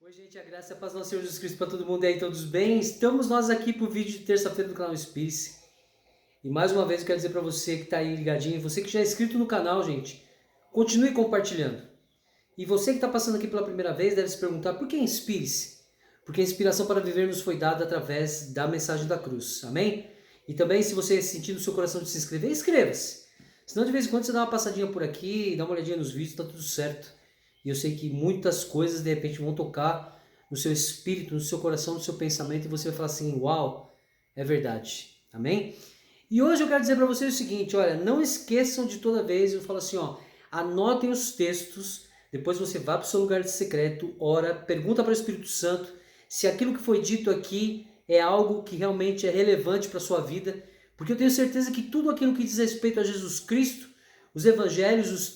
Oi, gente, a graça e a paz do nosso Senhor Jesus Cristo para todo mundo e aí, todos bem? Estamos nós aqui para o vídeo de terça-feira do canal Espírito. E mais uma vez eu quero dizer para você que está aí ligadinho, você que já é inscrito no canal, gente, continue compartilhando. E você que está passando aqui pela primeira vez deve se perguntar por que Inspire-se? Porque a inspiração para viver nos foi dada através da mensagem da cruz, amém? E também, se você sentir no seu coração de se inscrever, inscreva-se. Senão de vez em quando você dá uma passadinha por aqui, dá uma olhadinha nos vídeos, está tudo certo. E eu sei que muitas coisas de repente vão tocar no seu espírito, no seu coração, no seu pensamento e você vai falar assim, uau, é verdade, amém? E hoje eu quero dizer para vocês o seguinte, olha, não esqueçam de toda vez, eu falo assim, ó, anotem os textos, depois você vá para o seu lugar de secreto, ora, pergunta para o Espírito Santo se aquilo que foi dito aqui é algo que realmente é relevante para a sua vida, porque eu tenho certeza que tudo aquilo que diz respeito a Jesus Cristo, os evangelhos, os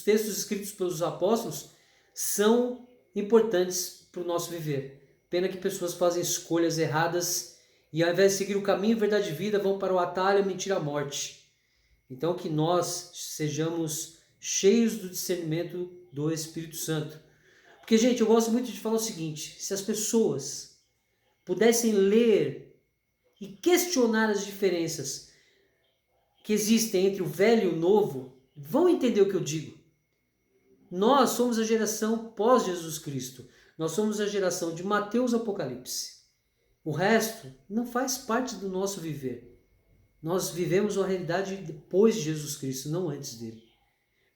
textos escritos pelos apóstolos, são importantes para o nosso viver. Pena que pessoas fazem escolhas erradas e ao invés de seguir o caminho, verdade e vida, vão para o atalho, a mentira, a morte. Então que nós sejamos cheios do discernimento do Espírito Santo. Porque, gente, eu gosto muito de falar o seguinte, se as pessoas pudessem ler e questionar as diferenças que existem entre o velho e o novo, vão entender o que eu digo. Nós somos a geração pós-Jesus Cristo. Nós somos a geração de Mateus Apocalipse. O resto não faz parte do nosso viver. Nós vivemos uma realidade depois de Jesus Cristo, não antes dele.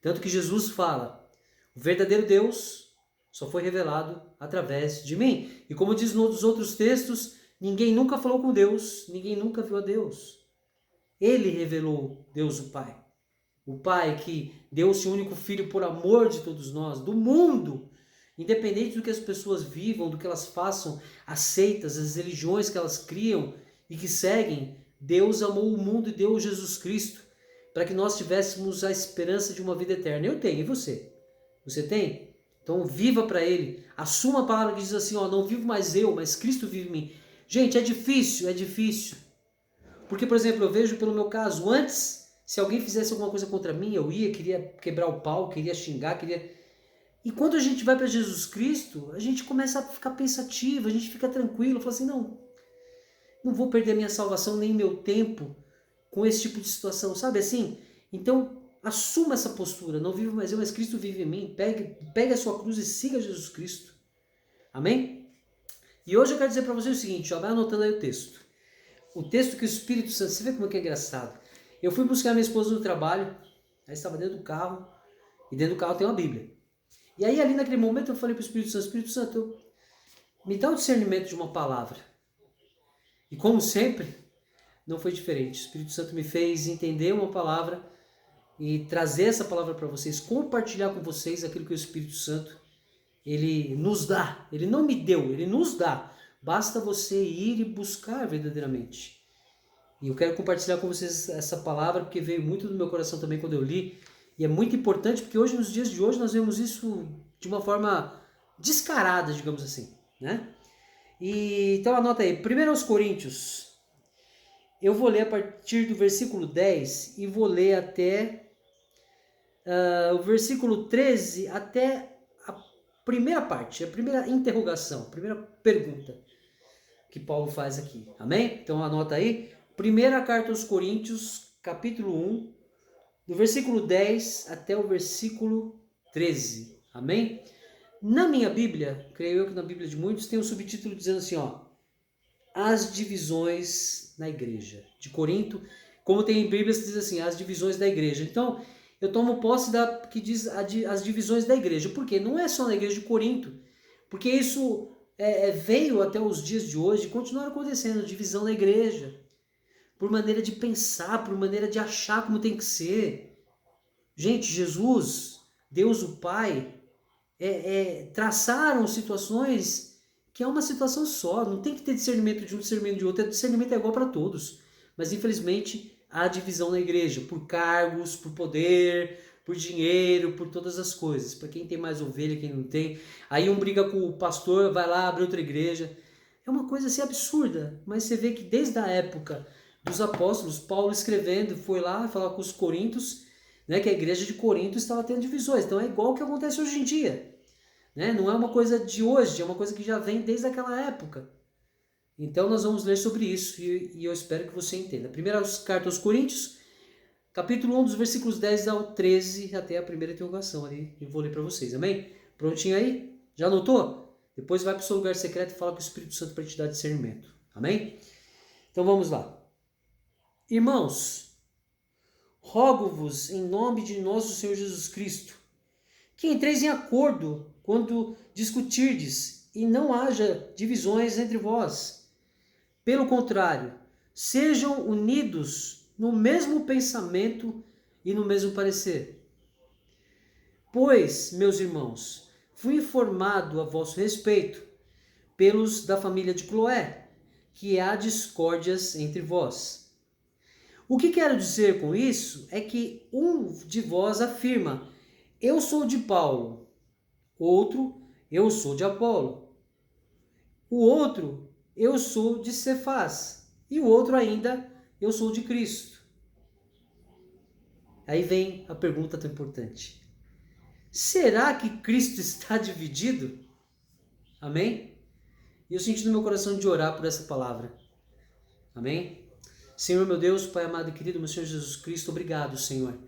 Tanto que Jesus fala, o verdadeiro Deus só foi revelado através de mim. E como diz nos outros textos, ninguém nunca falou com Deus, ninguém nunca viu a Deus. Ele revelou Deus o Pai. O Pai que deu o seu único Filho por amor de todos nós, do mundo. Independente do que as pessoas vivam, do que elas façam, as seitas, as religiões que elas criam e que seguem, Deus amou o mundo e deu Jesus Cristo para que nós tivéssemos a esperança de uma vida eterna. Eu tenho, e você? Você tem? Então viva para Ele. Assuma a palavra que diz assim, ó, não vivo mais eu, mas Cristo vive em mim. Gente, é difícil, é difícil. Porque, por exemplo, eu vejo pelo meu caso, antes, se alguém fizesse alguma coisa contra mim, eu queria quebrar o pau, queria xingar, queria... E quando a gente vai para Jesus Cristo, a gente começa a ficar pensativo, a gente fica tranquilo, fala assim, não vou perder minha salvação nem meu tempo com esse tipo de situação, sabe assim? Então, assuma essa postura, não vivo mais eu, mas Cristo vive em mim, pegue a sua cruz e siga Jesus Cristo. Amém? E hoje eu quero dizer para você o seguinte, ó, vai anotando aí o texto. O texto que o Espírito Santo, você vê como é que é engraçado. Eu fui buscar minha esposa no trabalho, ela estava dentro do carro, e dentro do carro tem uma Bíblia. E aí ali naquele momento eu falei para o Espírito Santo, me dá o discernimento de uma palavra. E como sempre, não foi diferente. O Espírito Santo me fez entender uma palavra e trazer essa palavra para vocês, compartilhar com vocês aquilo que o Espírito Santo, ele nos dá. Ele não me deu, ele nos dá. Basta você ir e buscar verdadeiramente. E eu quero compartilhar com vocês essa palavra porque veio muito do meu coração também quando eu li. E é muito importante porque hoje, nos dias de hoje, nós vemos isso de uma forma descarada, digamos assim, né? E, então anota aí, 1 Coríntios, eu vou ler a partir do versículo 10 e vou ler até o versículo 13, até a primeira parte, a primeira interrogação, a primeira pergunta que Paulo faz aqui, amém? Então anota aí, primeira carta aos Coríntios, capítulo 1, do versículo 10 até o versículo 13, amém? Na minha Bíblia, creio eu que na Bíblia de muitos, tem um subtítulo dizendo assim, ó, as divisões na igreja. De Corinto, como tem em Bíblias que diz assim, as divisões da igreja. Então, eu tomo posse da que diz as divisões da igreja. Por quê? Não é só na igreja de Corinto, porque isso veio até os dias de hoje e continua acontecendo, divisão da igreja. Por maneira de pensar, por maneira de achar como tem que ser. Gente, Jesus, Deus o Pai, traçaram situações que é uma situação só, não tem que ter discernimento de um, discernimento de outro, discernimento é igual para todos, mas infelizmente há divisão na igreja, por cargos, por poder, por dinheiro, por todas as coisas, para quem tem mais ovelha, quem não tem, aí um briga com o pastor, vai lá, abre outra igreja, é uma coisa assim absurda, mas você vê que desde a época dos apóstolos, Paulo escrevendo, foi lá falar com os coríntios, né, que a igreja de Corinto estava tendo divisões, então é igual o que acontece hoje em dia. né? Não é uma coisa de hoje, é uma coisa que já vem desde aquela época. Então nós vamos ler sobre isso e eu espero que você entenda. Primeira carta aos Coríntios, capítulo 1, dos versículos 10 ao 13, até a primeira interrogação ali. Eu vou ler para vocês, amém? Prontinho aí? Já anotou? Depois vai para o seu lugar secreto e fala com o Espírito Santo para te dar discernimento, amém? Então vamos lá. Irmãos, rogo-vos em nome de nosso Senhor Jesus Cristo, que entreis em acordo quando discutirdes e não haja divisões entre vós. Pelo contrário, sejam unidos no mesmo pensamento e no mesmo parecer. Pois, meus irmãos, fui informado a vosso respeito pelos da família de Cloé, que há discórdias entre vós. O que quero dizer com isso é que um de vós afirma: eu sou de Paulo, outro, eu sou de Apolo, o outro, eu sou de Cefás, e o outro ainda, eu sou de Cristo. Aí vem a pergunta tão importante: será que Cristo está dividido? Amém? E eu senti no meu coração de orar por essa palavra. Amém? Senhor, meu Deus, Pai amado e querido, meu Senhor Jesus Cristo, obrigado, Senhor.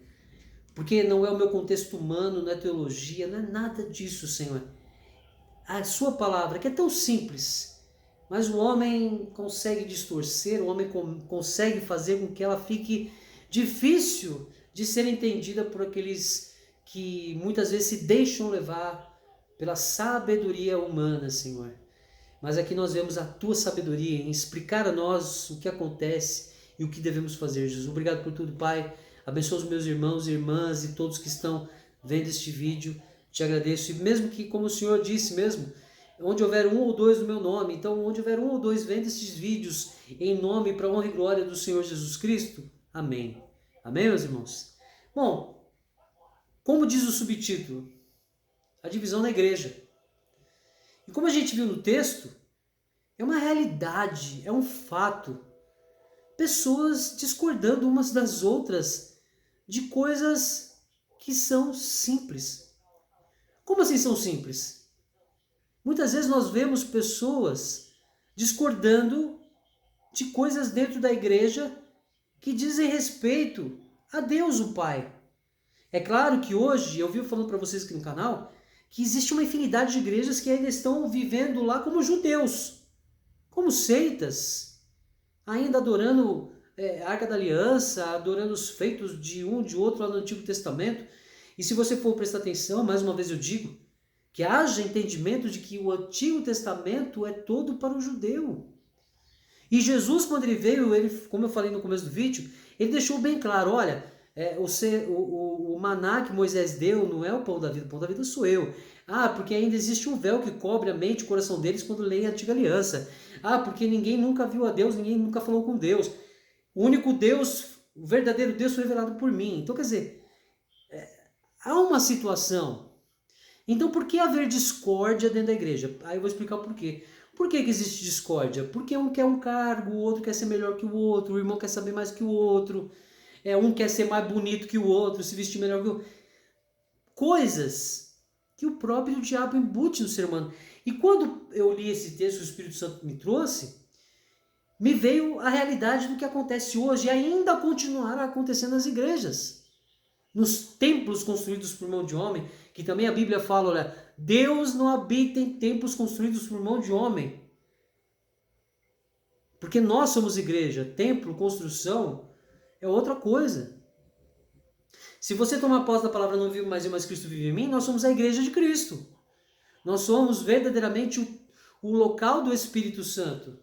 Porque não é o meu contexto humano, não é teologia, não é nada disso, Senhor. A sua palavra, que é tão simples, mas o homem consegue distorcer, o homem consegue fazer com que ela fique difícil de ser entendida por aqueles que muitas vezes se deixam levar pela sabedoria humana, Senhor. Mas aqui nós vemos a tua sabedoria em explicar a nós o que acontece e o que devemos fazer, Jesus. Obrigado por tudo, Pai. Abençoa os meus irmãos e irmãs e todos que estão vendo este vídeo. Te agradeço. E mesmo que, como o Senhor disse mesmo, onde houver um ou dois no meu nome, então onde houver um ou dois vendo estes vídeos em nome para a honra e glória do Senhor Jesus Cristo. Amém. Amém, meus irmãos? Bom, como diz o subtítulo, a divisão na igreja. E como a gente viu no texto, é uma realidade, é um fato. Pessoas discordando umas das outras de coisas que são simples. Como assim são simples? Muitas vezes nós vemos pessoas discordando de coisas dentro da igreja que dizem respeito a Deus o Pai. É claro que hoje, eu vi falando para vocês aqui no canal, que existe uma infinidade de igrejas que ainda estão vivendo lá como judeus, como seitas, ainda adorando a Arca da Aliança, adorando os feitos de um de outro lá no Antigo Testamento. E se você for prestar atenção, mais uma vez eu digo, que haja entendimento de que o Antigo Testamento é todo para o judeu. E Jesus, quando ele veio, ele, como eu falei no começo do vídeo, ele deixou bem claro, olha, o maná que Moisés deu não é o pão da vida sou eu. Ah, porque ainda existe um véu que cobre a mente e o coração deles quando leem a Antiga Aliança. Ah, porque ninguém nunca viu a Deus, ninguém nunca falou com Deus. O único Deus, o verdadeiro Deus foi revelado por mim. Então, quer dizer, há uma situação. Então, por que haver discórdia dentro da igreja? Aí eu vou explicar o porquê. Por que existe discórdia? Porque um quer um cargo, o outro quer ser melhor que o outro, o irmão quer saber mais que o outro, um quer ser mais bonito que o outro, se vestir melhor que o outro. Coisas que o próprio diabo embute no ser humano. E quando eu li esse texto que o Espírito Santo me trouxe, me veio a realidade do que acontece hoje e ainda continuará acontecendo nas igrejas. Nos templos construídos por mão de homem, que também a Bíblia fala, olha, Deus não habita em templos construídos por mão de homem. Porque nós somos igreja, templo, construção, é outra coisa. Se você tomar posse da palavra não vivo mais eu, mas Cristo vive em mim, nós somos a igreja de Cristo. Nós somos verdadeiramente o local do Espírito Santo.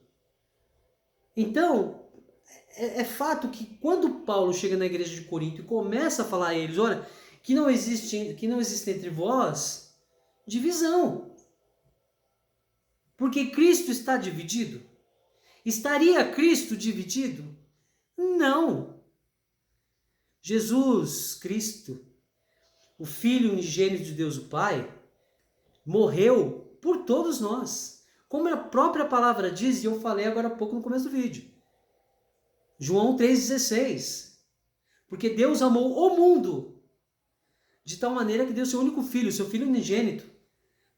Então, é fato que quando Paulo chega na igreja de Corinto e começa a falar a eles, olha, que não existe entre vós divisão. Porque Cristo está dividido? Estaria Cristo dividido? Não. Jesus Cristo, o Filho unigênito de Deus o Pai, morreu por todos nós. Como a própria palavra diz, e eu falei agora há pouco no começo do vídeo. João 3,16. Porque Deus amou o mundo de tal maneira que deu seu único filho, seu Filho unigênito,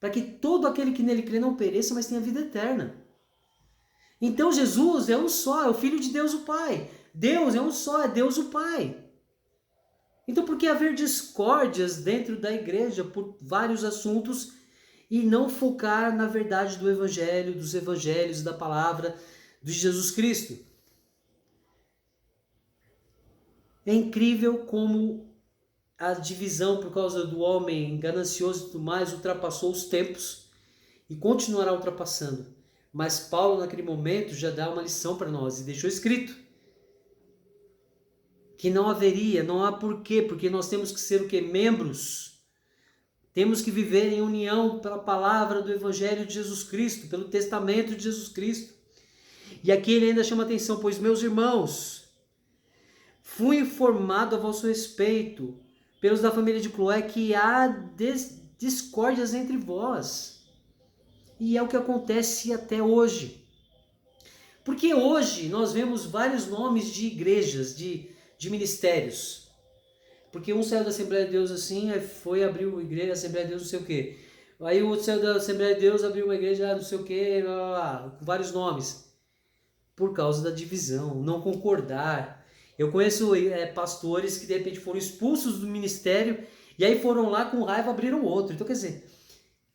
para que todo aquele que nele crê não pereça, mas tenha vida eterna. Então Jesus é um só, é o Filho de Deus o Pai. Deus é um só, é Deus o Pai. Então por que haver discórdias dentro da igreja por vários assuntos e não focar na verdade do Evangelho, dos Evangelhos, da palavra de Jesus Cristo? É incrível como a divisão por causa do homem ganancioso e tudo mais ultrapassou os tempos e continuará ultrapassando. Mas Paulo naquele momento já dá uma lição para nós e deixou escrito que não haveria, não há porquê, porque nós temos que ser o quê? Membros. Temos que viver em união pela palavra do Evangelho de Jesus Cristo, pelo testamento de Jesus Cristo. E aqui ele ainda chama atenção, pois meus irmãos, fui informado a vosso respeito, pelos da família de Cloé, que há discórdias entre vós. E é o que acontece até hoje. Porque hoje nós vemos vários nomes de igrejas, de ministérios. Porque um saiu da Assembleia de Deus assim, aí foi abrir uma igreja, Assembleia de Deus não sei o quê. Aí o outro saiu da Assembleia de Deus, abriu uma igreja não sei o quê, blá, blá, blá, com vários nomes. Por causa da divisão, não concordar. Eu conheço pastores que de repente foram expulsos do ministério e aí foram lá com raiva abriram outro. Então quer dizer,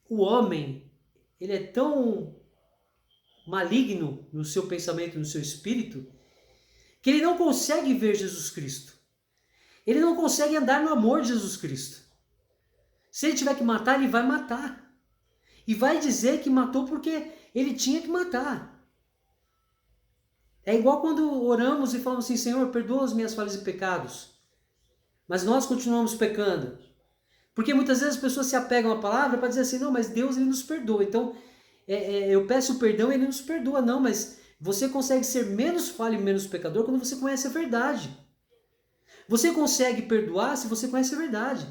o homem, ele é tão maligno no seu pensamento, no seu espírito, que ele não consegue ver Jesus Cristo. Ele não consegue andar no amor de Jesus Cristo. Se ele tiver que matar, ele vai matar. E vai dizer que matou porque ele tinha que matar. É igual quando oramos e falamos assim, Senhor, perdoa as minhas falhas e pecados. Mas nós continuamos pecando. Porque muitas vezes as pessoas se apegam à palavra para dizer assim, não, mas Deus ele nos perdoa. Então, eu peço perdão e ele nos perdoa. Não, mas você consegue ser menos falho e menos pecador quando você conhece a verdade. Você consegue perdoar se você conhece a verdade.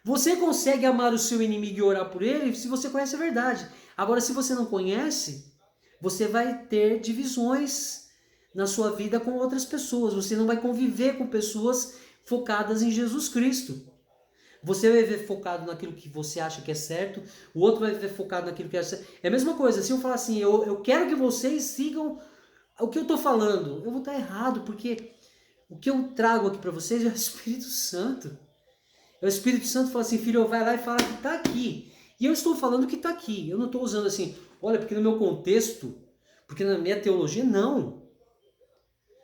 Você consegue amar o seu inimigo e orar por ele se você conhece a verdade. Agora, se você não conhece, você vai ter divisões na sua vida com outras pessoas. Você não vai conviver com pessoas focadas em Jesus Cristo. Você vai viver focado naquilo que você acha que é certo, o outro vai viver focado naquilo que é certo. É a mesma coisa, se eu falar assim, eu quero que vocês sigam o que eu estou falando, eu vou estar errado, porque o que eu trago aqui para vocês é o Espírito Santo. É o Espírito Santo fala assim, filho, vai lá e fala que está aqui. E eu estou falando que está aqui. Eu não estou usando assim, olha, porque no meu contexto, porque na minha teologia, não.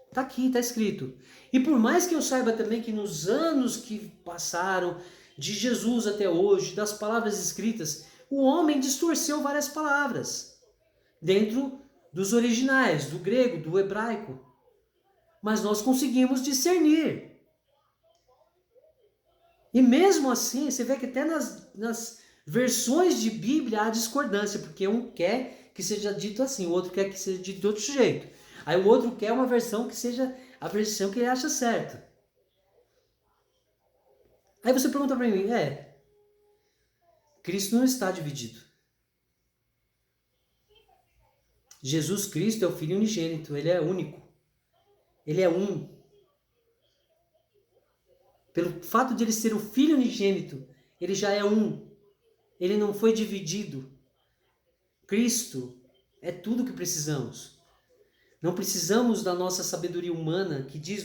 Está aqui, está escrito. E por mais que eu saiba também que nos anos que passaram, de Jesus até hoje, das palavras escritas, o homem distorceu várias palavras. Dentro dos originais, do grego, do hebraico. Mas nós conseguimos discernir. E mesmo assim, você vê que até nas versões de Bíblia há discordância, porque um quer que seja dito assim, o outro quer que seja dito de outro jeito. Aí o outro quer uma versão que seja a versão que ele acha certa. Aí você pergunta para mim, Cristo não está dividido. Jesus Cristo é o Filho unigênito, ele é único. Ele é um. Pelo fato de ele ser o Filho unigênito, ele já é um. Ele não foi dividido. Cristo é tudo o que precisamos. Não precisamos da nossa sabedoria humana, que diz,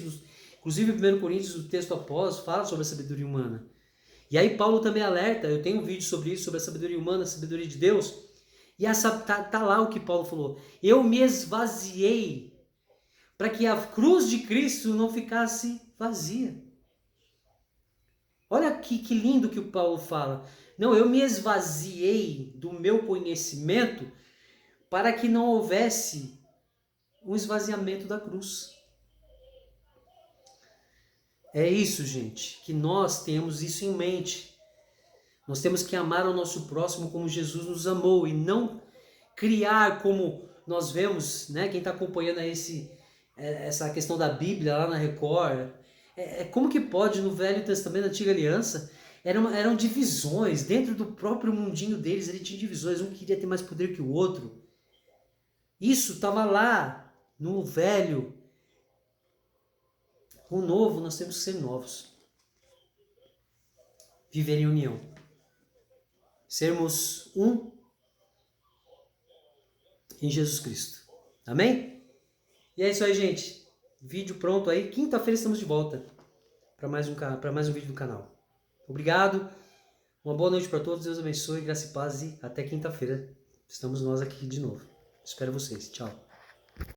inclusive em 1 Coríntios, o texto após, fala sobre a sabedoria humana. E aí Paulo também alerta, eu tenho um vídeo sobre isso, sobre a sabedoria humana, a sabedoria de Deus, e tá lá o que Paulo falou. Eu me esvaziei para que a cruz de Cristo não ficasse vazia. Olha que lindo que o Paulo fala. Não, eu me esvaziei do meu conhecimento para que não houvesse um esvaziamento da cruz. É isso, gente, que nós temos isso em mente. Nós temos que amar o nosso próximo como Jesus nos amou e não criar como nós vemos, né? Quem está acompanhando essa questão da Bíblia lá na Record, como que pode no Velho Testamento, na Antiga Aliança, eram divisões dentro do próprio mundinho deles, ele tinha divisões, um queria ter mais poder que o outro. Isso estava lá no Velho. O novo, nós temos que ser novos. Viver em união. sermos um em Jesus Cristo. Amém? E é isso aí, gente. Vídeo pronto aí. Quinta-feira estamos de volta para mais um vídeo do canal. Obrigado. Uma boa noite para todos. Deus abençoe, graça e paz e até quinta-feira. Estamos nós aqui de novo. Espero vocês. Tchau.